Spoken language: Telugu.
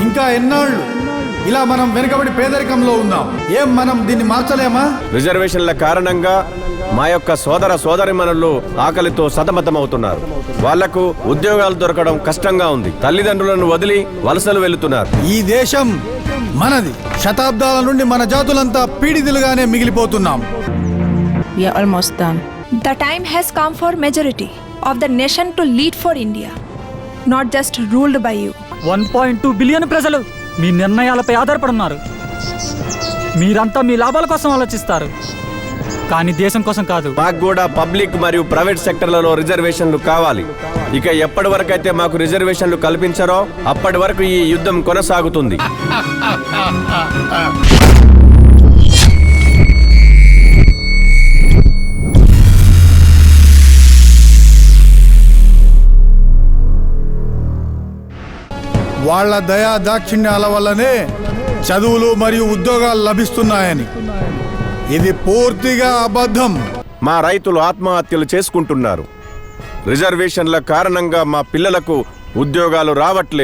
ఇంకా ఎన్నాళ్ళు ఇలా మనం వెనుకబడి పేదరికంలో ఉందాం? ఏం మనం దీన్ని మార్చలేమా? రిజర్వేషన్ల కారణంగా మా యొక్క సోదర సోదరిమణులు ఆకలితో సతమతమవుతున్నారు. వాళ్లకు ఉద్యోగాలు దొరకడం కష్టంగా ఉంది. తల్లిదండ్రులను వదిలి వలసలు వెళుతున్నారు. ఈ దేశం మనది. శతాబ్దాల నుండి మన జాతులంతా పీడితులుగానే మిగిలిపోతున్నాం. We are almost done. The time has come for majority of the nation to lead for India, not just ruled by you. 1.2 billion ప్రజలు మీ నిర్ణయాలపై ఆధారపడున్నారు. మీరంతా మీ లాభాల కోసం ఆలోచిస్తారు, కానీ దేశం కోసం కాదు. మాకు కూడా పబ్లిక్ మరియు ప్రైవేట్ సెక్టర్లలో రిజర్వేషన్లు కావాలి. ఇక ఎప్పటి వరకైతే మాకు రిజర్వేషన్లు కల్పించారో అప్పటి వరకు ఈ యుద్ధం కొనసాగుతుంది. వాళ్ళ దయా దాక్షిణ్యాల వల్లనే చదువులు మరియు ఉద్యోగాలు లభిస్తున్నాయని. ఇది పూర్తిగా అబద్ధం. మా రైతులు ఆత్మహత్యలు చేసుకుంటున్నారు. రిజర్వేషన్ల కారణంగా మా పిల్లలకు ఉద్యోగాలు రావట్లేదు.